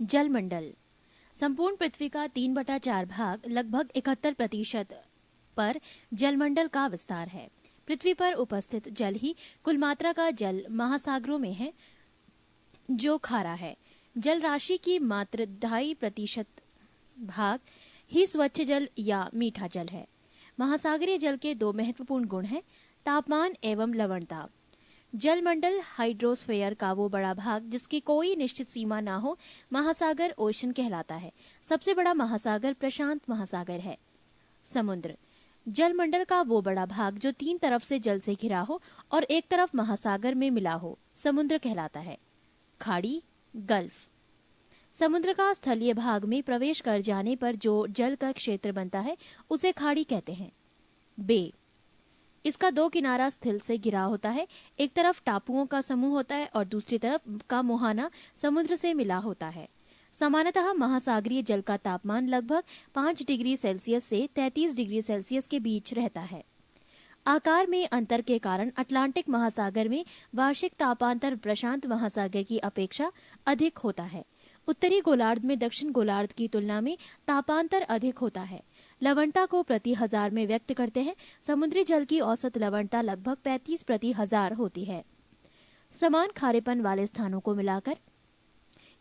जलमंडल संपूर्ण पृथ्वी का 3/4 भाग लगभग 71% पर जलमंडल का विस्तार है। पृथ्वी पर उपस्थित जल ही कुल मात्रा का जल महासागरों में है, जो खारा है। जल राशि की मात्र 2.5% भाग ही स्वच्छ जल या मीठा जल है। महासागरीय जल के दो महत्वपूर्ण गुण हैं, तापमान एवं लवणता। जलमंडल हाइड्रोस्फीयर का वो बड़ा भाग जिसकी कोई निश्चित सीमा ना हो, महासागर ओशन कहलाता है। सबसे बड़ा महासागर प्रशांत महासागर है। समुद्र जलमंडल का वो बड़ा भाग जो 3 तरफ से जल से घिरा हो और एक तरफ महासागर में मिला हो, समुद्र कहलाता है। खाड़ी गल्फ समुद्र का स्थलीय भाग में प्रवेश कर जाने पर जो जल का क्षेत्र बनता है उसे खाड़ी कहते हैं। बे इसका 2 किनारा स्थल से घिरा होता है। एक तरफ टापुओं का समूह होता है और दूसरी तरफ का मुहाना समुद्र से मिला होता है। सामान्यतः महासागरीय जल का तापमान लगभग 5 डिग्री सेल्सियस से 33 डिग्री सेल्सियस के बीच रहता है। आकार में अंतर के कारण अटलांटिक महासागर में वार्षिक तापांतर प्रशांत महासागर की अपेक्षा अधिक होता है। उत्तरी गोलार्ध में दक्षिण गोलार्ध की तुलना में तापांतर अधिक होता है। लवणता को प्रति 1000 में व्यक्त करते हैं। समुद्री जल की औसत लवणता लगभग 35 प्रति 1000 होती है। समान खारेपन वाले स्थानों को मिलाकर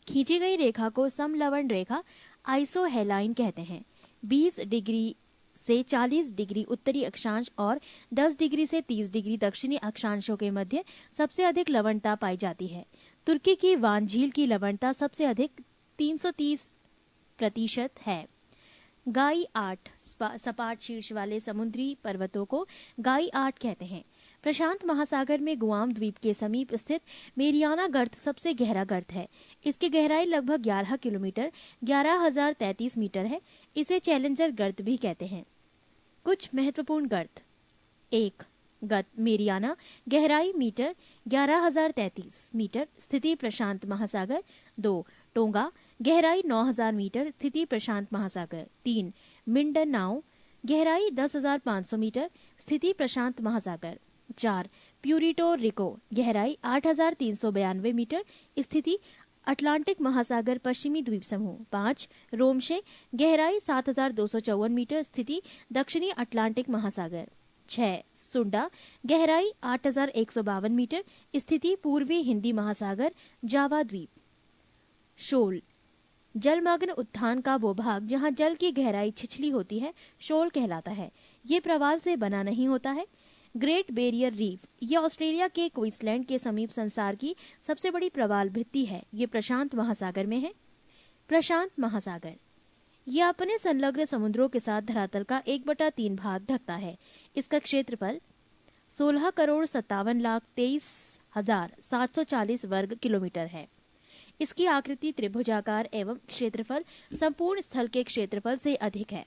खींची गई रेखा को समलवण रेखा आइसोहेलाइन कहते हैं। 20 डिग्री से 40 डिग्री उत्तरी अक्षांश और 10 डिग्री से 30 डिग्री दक्षिणी अक्षांशों के मध्य सबसे अधिक लवणता पाई जाती है। तुर्की की वान झील की लवणता सबसे अधिक 330% है। गाई 8 सपाट शीर्ष वाले समुद्री पर्वतों को गाई 8 कहते हैं। प्रशांत महासागर में गुआम द्वीप के समीप स्थित मेरियाना गर्त सबसे गहरा गर्त है। इसकी गहराई लगभग 11 किलोमीटर 11,033 मीटर है। इसे चैलेंजर गर्त भी कहते हैं। कुछ महत्वपूर्ण गर्त। 1 गर्त मेरियाना, गहराई मीटर 11,033 मीटर, स्थिति प्रशांत महासागर। 2 टोंगा, गहराई 9,000 मीटर, स्थिति प्रशांत महासागर। 3 मिंडनाओ, गहराई 10,500 मीटर, स्थिति प्रशांत महासागर। 4 प्यूरिटो रिको, गहराई 8,392 मीटर, स्थिति अटलांटिक महासागर पश्चिमी द्वीप समूह। 5 रोमशे, गहराई 7,254 मीटर, स्थिति दक्षिणी अटलांटिक महासागर। 6 सुंडा, गहराई 8,152 मीटर, स्थिति पूर्वी हिंदी महासागर जावा द्वीप। शोल जलमग्न उत्थान का वो भाग जहां जल की गहराई छिछली होती है, शोल कहलाता है। ये प्रवाल से बना नहीं होता है। ग्रेट बैरियर रीफ, ये ऑस्ट्रेलिया के क्वींसलैंड के समीप संसार की सबसे बड़ी प्रवाल भित्ति है। ये प्रशांत महासागर में है। प्रशांत महासागर यह अपने संलग्न समुद्रों के साथ धरातल का 1/3 भाग ढकता है। इसका क्षेत्रफल 16,23,23,740 वर्ग किलोमीटर है। इसकी आकृति त्रिभुजाकार एवं क्षेत्रफल संपूर्ण स्थल के क्षेत्रफल से अधिक है।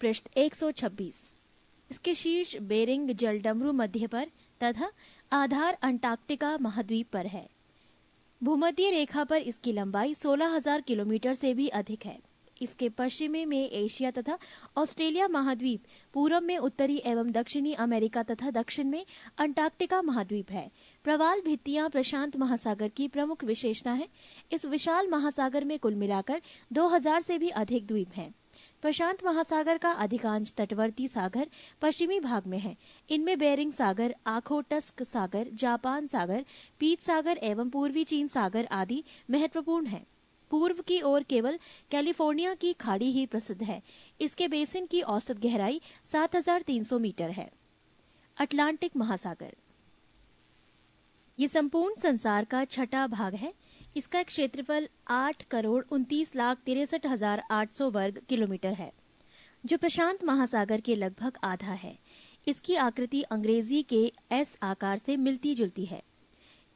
पृष्ठ 126। इसके शीर्ष बेरिंग जलडमरू मध्य पर तथा आधार अंटार्कटिका महाद्वीप पर है। भूमध्य रेखा पर इसकी लंबाई 16,000 किलोमीटर से भी अधिक है। इसके पश्चिमी में एशिया तथा ऑस्ट्रेलिया महाद्वीप, पूर्व में उत्तरी एवं दक्षिणी अमेरिका तथा दक्षिण में अंटार्कटिका महाद्वीप है। प्रवाल भित्तियां प्रशांत महासागर की प्रमुख विशेषता है। इस विशाल महासागर में कुल मिलाकर 2000 से भी अधिक द्वीप हैं। प्रशांत महासागर का अधिकांश तटवर्ती सागर पश्चिमी भाग में है। इनमें बेरिंग सागर, आखोटस्क सागर, जापान सागर, पीत सागर एवं पूर्वी चीन सागर आदि महत्वपूर्ण है। पूर्व की ओर केवल कैलिफोर्निया की खाड़ी ही प्रसिद्ध है। इसके बेसिन की औसत गहराई 7,300 मीटर है। अटलांटिक महासागर ये संपूर्ण संसार का छठा भाग है। इसका क्षेत्रफल 8,29,63,800 वर्ग किलोमीटर है, जो प्रशांत महासागर के लगभग आधा है। इसकी आकृति अंग्रेजी के एस आकार से मिलती जुलती है।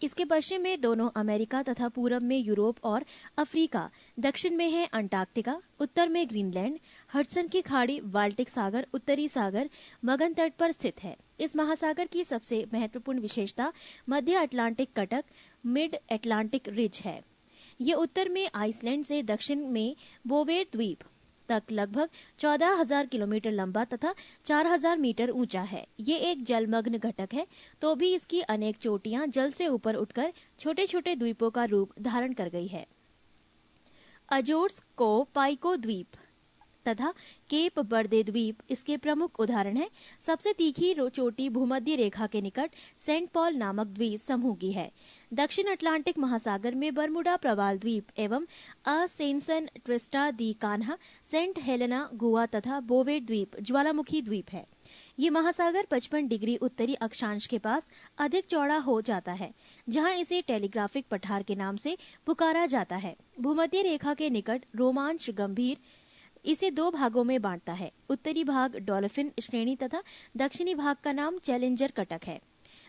इसके पश्चिम में दोनों अमेरिका तथा पूरब में यूरोप और अफ्रीका, दक्षिण में है अंटार्कटिका, उत्तर में ग्रीनलैंड, हडसन की खाड़ी, बाल्टिक सागर, उत्तरी सागर मगन तट पर स्थित है। इस महासागर की सबसे महत्वपूर्ण विशेषता मध्य अटलांटिक कटक, मिड अटलांटिक रिज है। ये उत्तर में आइसलैंड से दक्षिण में बोवेर द्वीप तक लगभग 14,000 किलोमीटर लंबा तथा 4,000 मीटर ऊंचा है। ये एक जलमग्न घटक है, तो भी इसकी अनेक चोटियां जल से ऊपर उठकर छोटे छोटे द्वीपों का रूप धारण कर गई है। अजोर्स को पाइको द्वीप तथा केप बर्दे द्वीप इसके प्रमुख उदाहरण हैं। सबसे तीखी चोटी भूमध्य रेखा के निकट सेंट पॉल नामक द्वीप समूह की है। दक्षिण अटलांटिक महासागर में बरमुडा प्रवाल द्वीप एवं असेंसन ट्रिस्टा दी कान्हा, सेंट हेलेना, गोवा तथा बोवेट द्वीप ज्वालामुखी द्वीप है। ये महासागर 55 डिग्री उत्तरी अक्षांश के पास अधिक चौड़ा हो जाता है, जहां इसे टेलीग्राफिक पठार के नाम से पुकारा जाता है। भूमध्य रेखा के निकट रोमांच गंभीर इसे दो भागों में बांटता है। उत्तरी भाग डॉल्फिन श्रेणी तथा दक्षिणी भाग का नाम चैलेंजर कटक है।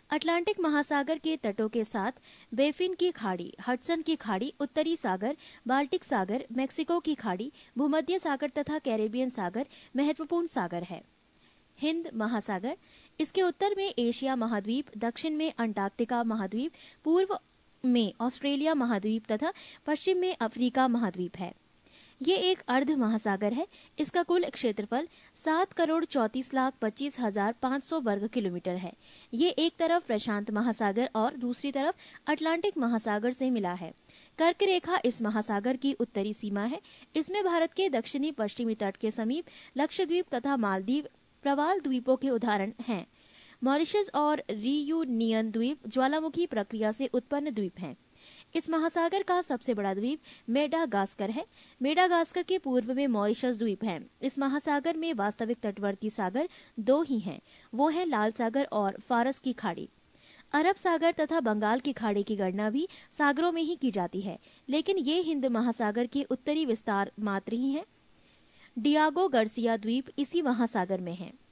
अटलांटिक महासागर के तटों के साथ बेफिन की खाड़ी, हडसन की खाड़ी, उत्तरी सागर, बाल्टिक सागर, मेक्सिको की खाड़ी, भूमध्य सागर तथा कैरेबियन सागर महत्वपूर्ण सागर है। हिंद महासागर, इसके उत्तर में एशिया महाद्वीप, दक्षिण में अंटार्कटिका महाद्वीप, पूर्व में ऑस्ट्रेलिया महाद्वीप तथा पश्चिम में अफ्रीका महाद्वीप है। ये एक अर्ध महासागर है। इसका कुल क्षेत्रफल 7,34,25,500 वर्ग किलोमीटर है। ये एक तरफ प्रशांत महासागर और दूसरी तरफ अटलांटिक महासागर से मिला है। कर्क रेखा इस महासागर की उत्तरी सीमा है। इसमें भारत के दक्षिणी पश्चिमी तट के समीप लक्षद्वीप तथा मालदीव प्रवाल द्वीपों के उदाहरण हैं। मॉरिशस और रियूनियन द्वीप ज्वालामुखी प्रक्रिया से उत्पन्न द्वीप हैं। इस महासागर का सबसे बड़ा द्वीप मेडागास्कर है। मेडागास्कर के पूर्व में मॉरिशस द्वीप है। इस महासागर में वास्तविक तटवर्ती सागर दो ही हैं, वो है लाल सागर और फारस की खाड़ी। अरब सागर तथा बंगाल की खाड़ी की गणना भी सागरों में ही की जाती है, लेकिन ये हिंद महासागर के उत्तरी विस्तार मात्र ही है। डियागो गार्सिया द्वीप इसी महासागर में है।